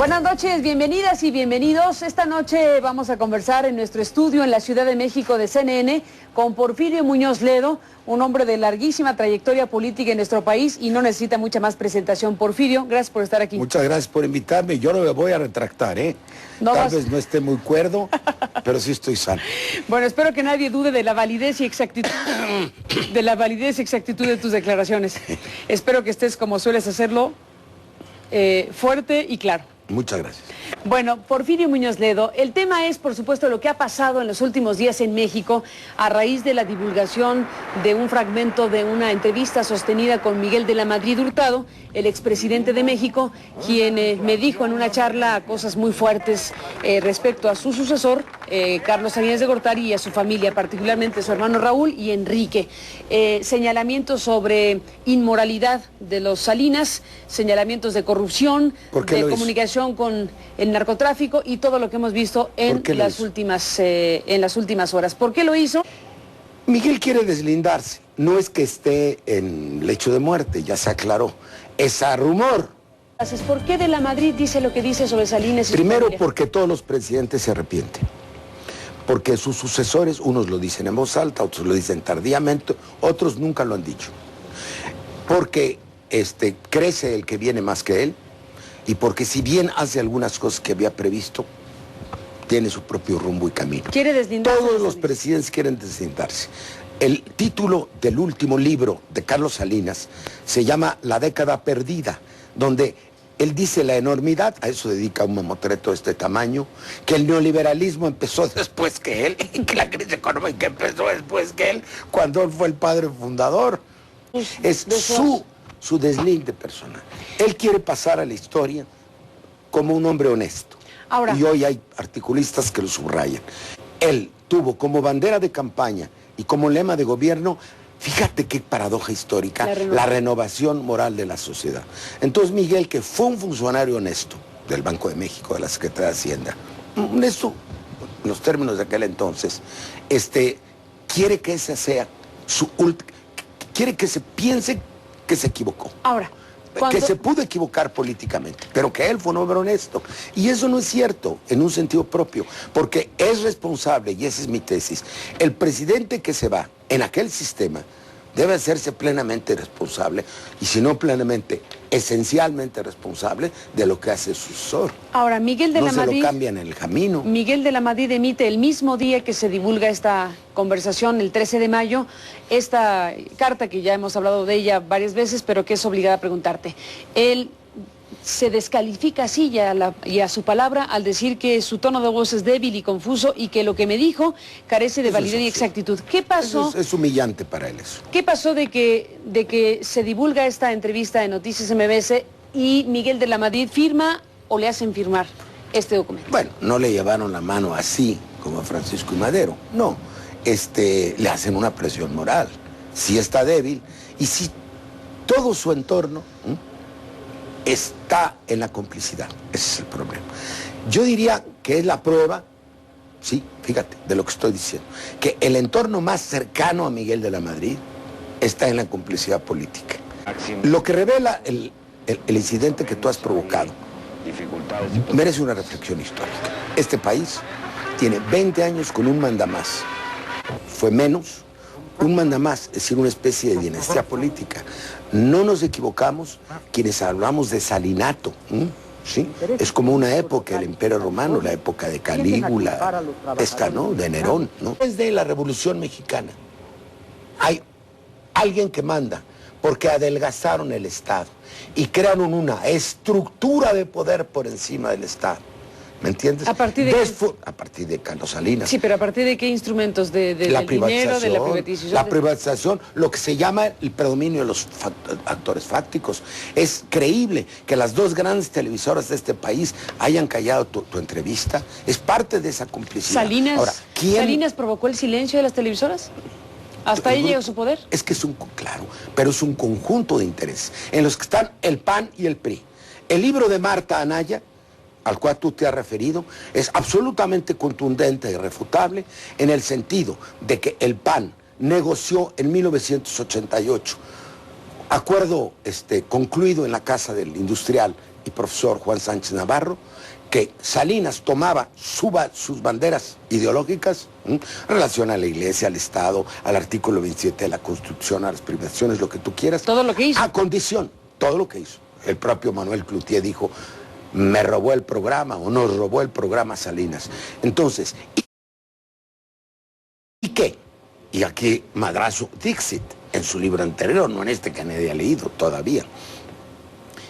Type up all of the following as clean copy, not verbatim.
Buenas noches, bienvenidas y bienvenidos. Esta noche vamos a conversar en nuestro estudio en la Ciudad de México de CNN con Porfirio Muñoz Ledo, un hombre de larguísima trayectoria política en nuestro país y no necesita mucha más presentación. Porfirio, gracias por estar aquí. Muchas gracias por invitarme. Yo no me voy a retractar, ¿eh? Tal vez no esté muy cuerdo, pero sí estoy sano. Bueno, espero que nadie dude de la validez y exactitud de tus declaraciones. Espero que estés como sueles hacerlo, fuerte y claro. Muchas gracias. Bueno, Porfirio Muñoz Ledo, el tema es, por supuesto, lo que ha pasado en los últimos días en México a raíz de la divulgación de un fragmento de una entrevista sostenida con Miguel de la Madrid Hurtado, el expresidente de México, quien me dijo en una charla cosas muy fuertes respecto a su sucesor, Carlos Salinas de Gortari, y a su familia, particularmente su hermano Raúl y Enrique. Señalamientos sobre inmoralidad de los Salinas, señalamientos de corrupción, de comunicación con el narcotráfico y todo lo que hemos visto en las últimas horas. ¿Por qué lo hizo? Miguel quiere deslindarse. No es que esté en lecho de muerte, ya se aclaró. Es a rumor. ¿Por qué de la Madrid dice lo que dice sobre Salinas? Primero, porque todos los presidentes se arrepienten. Porque sus sucesores, unos lo dicen en voz alta, otros lo dicen tardíamente, otros nunca lo han dicho. Porque crece el que viene más que él, y porque si bien hace algunas cosas que había previsto, tiene su propio rumbo y camino. ¿Quiere deslindarse? Todos los presidentes quieren deslindarse. El título del último libro de Carlos Salinas se llama La década perdida, donde él dice la enormidad, a eso dedica un mamotreto de este tamaño, que el neoliberalismo empezó después que él, y que la crisis económica empezó después que él, cuando él fue el padre fundador. Es su deslinde personal. Él quiere pasar a la historia como un hombre honesto. Ahora, y hoy hay articulistas que lo subrayan. Él tuvo como bandera de campaña y como lema de gobierno, fíjate qué paradoja histórica, la renovación moral de la sociedad. Entonces Miguel, que fue un funcionario honesto del Banco de México, de la Secretaría de Hacienda, honesto en los términos de aquel entonces, quiere que esa sea quiere que se piense que se equivocó. Ahora, que se pudo equivocar políticamente, pero que él fue un hombre honesto. Y eso no es cierto en un sentido propio, porque es responsable, y esa es mi tesis, el presidente que se va en aquel sistema debe hacerse plenamente responsable, y si no plenamente, esencialmente responsable de lo que hace su sucesor. Ahora, Miguel de la Madrid... No se lo cambian en el camino. Miguel de la Madrid emite el mismo día que se divulga esta conversación, el 13 de mayo, esta carta que ya hemos hablado de ella varias veces, pero que es obligada a preguntarte. Él se descalifica así y a su palabra al decir que su tono de voz es débil y confuso y que lo que me dijo carece de validez y exactitud. ¿Qué pasó? Es humillante para él eso. ¿Qué pasó de que se divulga esta entrevista en Noticias MBS y Miguel de la Madrid firma o le hacen firmar este documento? Bueno, no le llevaron la mano así como a Francisco y Madero, no. Le hacen una presión moral. Si está débil y si todo su entorno está en la complicidad. Ese es el problema. Yo diría que es la prueba, sí, fíjate, de lo que estoy diciendo, que el entorno más cercano a Miguel de la Madrid está en la complicidad política. Lo que revela el incidente que tú has provocado merece una reflexión histórica. Este país tiene 20 años con un mandamás. Fue menos, un mandamás, es decir, una especie de dinastía política. No nos equivocamos quienes hablamos de salinato, ¿sí? Es como una época del Imperio Romano, la época de Calígula, ¿no? De Nerón, ¿no? Desde la Revolución Mexicana hay alguien que manda porque adelgazaron el Estado y crearon una estructura de poder por encima del Estado. ¿Me entiendes? ¿A partir de a partir de Carlos Salinas. Sí, pero ¿a partir de qué instrumentos? ¿Del dinero, de la privatización? La privatización, lo que se llama el predominio de los actores fácticos. Es creíble que las dos grandes televisoras de este país hayan callado tu entrevista. Es parte de esa complicidad. ¿Salinas provocó el silencio de las televisoras? ¿Hasta ahí llegó su poder? Es que claro, pero es un conjunto de intereses en los que están el PAN y el PRI. El libro de Marta Anaya, al cual tú te has referido, es absolutamente contundente y irrefutable en el sentido de que el PAN negoció en 1988 Acuerdo concluido en la casa del industrial y profesor Juan Sánchez Navarro, que Salinas tomaba sus banderas ideológicas en relación a la Iglesia, al Estado, al artículo 27 de la Constitución, a las privaciones, lo que tú quieras. Todo lo que hizo. A condición, todo lo que hizo. El propio Manuel Cloutier dijo, me robó el programa o nos robó el programa Salinas. Entonces, ¿y qué? Y aquí Madrazo Dixit, en su libro anterior, no en este que nadie ha leído todavía,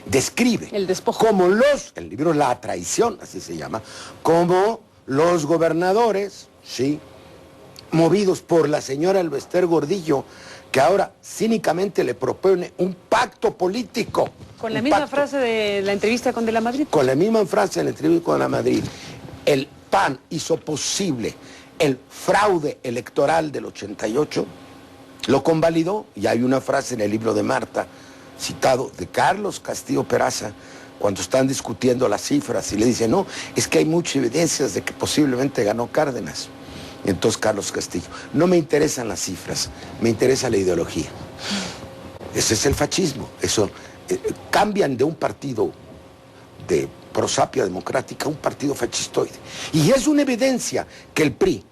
describe el despojo. Como el libro La Traición, así se llama, como los gobernadores, ¿sí?, movidos por la señora Elbester Gordillo, que ahora cínicamente le propone un pacto político. Con la misma frase de la entrevista con De la Madrid. Con la misma frase de la entrevista con De la Madrid. El PAN hizo posible el fraude electoral del 88, lo convalidó, y hay una frase en el libro de Marta, citado de Carlos Castillo Peraza, cuando están discutiendo las cifras y le dicen, no, es que hay muchas evidencias de que posiblemente ganó Cárdenas. Y entonces Carlos Castillo, no me interesan las cifras, me interesa la ideología. Ese es el fascismo. Eso cambian de un partido de prosapia democrática a un partido fascistoide. Y es una evidencia que el PRI,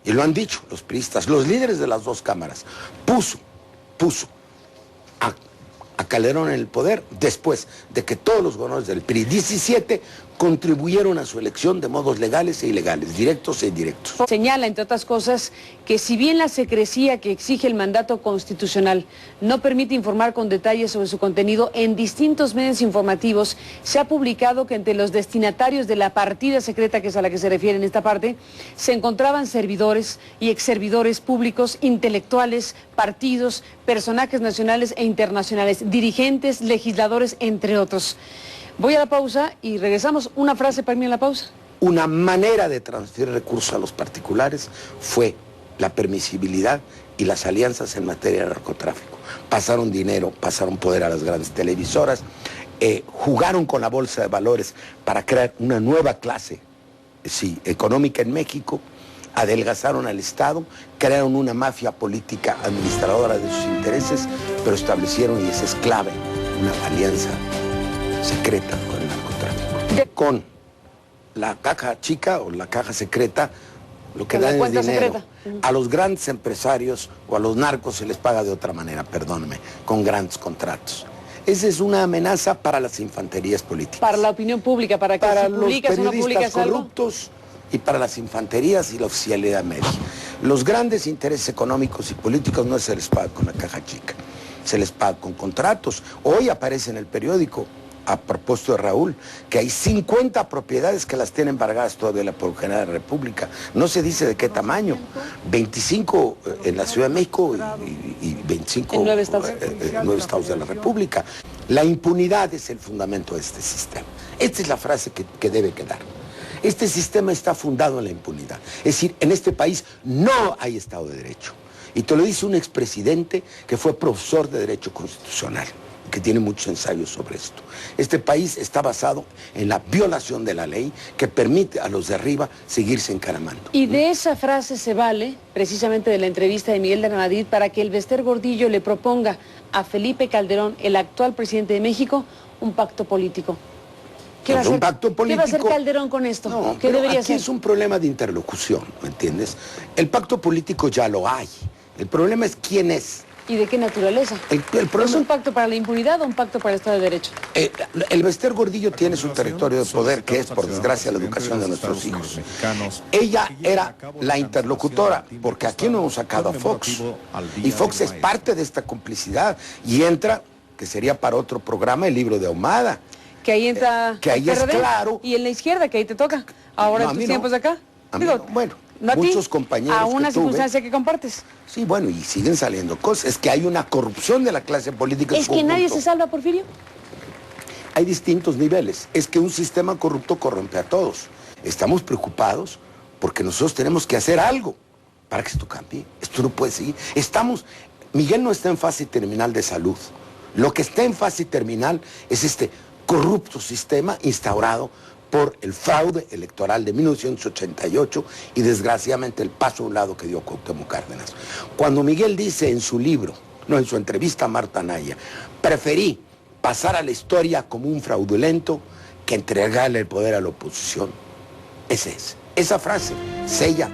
y lo han dicho los priistas, los líderes de las dos cámaras, puso a Calderón en el poder después de que todos los gobernadores del PRI 17 contribuyeron a su elección de modos legales e ilegales, directos e indirectos. Señala, entre otras cosas, que si bien la secrecía que exige el mandato constitucional no permite informar con detalles sobre su contenido, en distintos medios informativos se ha publicado que entre los destinatarios de la partida secreta, que es a la que se refiere en esta parte, se encontraban servidores y exservidores públicos, intelectuales, partidos, personajes nacionales e internacionales, dirigentes, legisladores, entre otros. Voy a la pausa y regresamos. Una frase para mí en la pausa. Una manera de transferir recursos a los particulares fue la permisibilidad y las alianzas en materia de narcotráfico. Pasaron dinero, pasaron poder a las grandes televisoras, jugaron con la bolsa de valores para crear una nueva clase, económica en México, adelgazaron al Estado, crearon una mafia política administradora de sus intereses, pero establecieron, y esa es clave, una alianza secreta con el narcotráfico. Con la caja chica o la caja secreta, lo que dan es dinero. A los grandes empresarios o a los narcos se les paga de otra manera, perdóname, con grandes contratos. Esa es una amenaza para las infanterías políticas. Para la opinión pública, para que para si publicas o no publicas algo. corruptos y para las infanterías y la oficialidad media. Los grandes intereses económicos y políticos no se les paga con la caja chica, se les paga con contratos. Hoy aparece en el periódico, a propósito de Raúl, que hay 50 propiedades que las tiene embargadas todavía la Procuraduría de la República. No se dice de qué tamaño. 25 en la Ciudad de México y 25 en 9 estados de la República. La impunidad es el fundamento de este sistema. Esta es la frase que debe quedar. Este sistema está fundado en la impunidad. Es decir, en este país no hay Estado de Derecho. Y te lo dice un expresidente que fue profesor de Derecho Constitucional, que tiene muchos ensayos sobre esto. Este país está basado en la violación de la ley que permite a los de arriba seguirse encaramando. Y de esa frase se vale, precisamente de la entrevista de Miguel de la Madrid, para que Elbester Gordillo le proponga a Felipe Calderón, el actual presidente de México, un pacto político. ¿Qué va a hacer? Pacto político? ¿Qué va a hacer Calderón con esto? No, ¿Qué debería aquí hacer? Es un problema de interlocución, ¿me entiendes? El pacto político ya lo hay. El problema es quién es. ¿Y de qué naturaleza? El problema... ¿Es un pacto para la impunidad o un pacto para el Estado de Derecho? Elbester Gordillo tiene su territorio de poder, que es, por desgracia, la educación de nuestros hijos. Ella era la interlocutora, porque aquí no hemos sacado a Fox. Y Fox es parte de esta complicidad. Y entra, que sería para otro programa, el libro de Ahumada. Que ahí entra que ahí es claro. Y en la izquierda, que ahí te toca. Ahora en tus tiempos de acá. Digo, bueno, no muchos compañeros a una que tuve, circunstancia que compartes. Sí, bueno, y siguen saliendo cosas. Es que hay una corrupción de la clase política. ¿Es que nadie se salva, Porfirio? Hay distintos niveles. Es que un sistema corrupto corrompe a todos. Estamos preocupados porque nosotros tenemos que hacer algo para que esto cambie. Esto no puede seguir. Miguel no está en fase terminal de salud. Lo que está en fase terminal es este corrupto sistema instaurado por el fraude electoral de 1988 y desgraciadamente el paso a un lado que dio Cuauhtémoc Cárdenas. Cuando Miguel dice en su libro, No, en su entrevista a Marta Anaya. Preferí pasar a la historia como un fraudulento que entregarle el poder a la oposición. Esa frase sella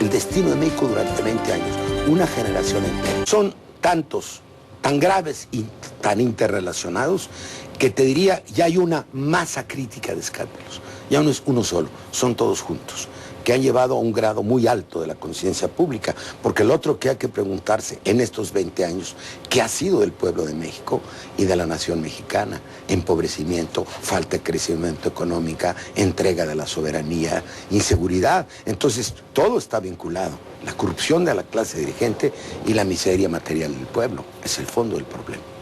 el destino de México durante 20 años, una generación entera. Son tantos, tan graves y tan interrelacionados que te diría, ya hay una masa crítica de escándalos. Ya no es uno solo, son todos juntos, que han llevado a un grado muy alto de la conciencia pública, porque lo otro que hay que preguntarse en estos 20 años, ¿qué ha sido del pueblo de México y de la nación mexicana? Empobrecimiento, falta de crecimiento económica, entrega de la soberanía, inseguridad. Entonces, todo está vinculado. La corrupción de la clase dirigente y la miseria material del pueblo es el fondo del problema.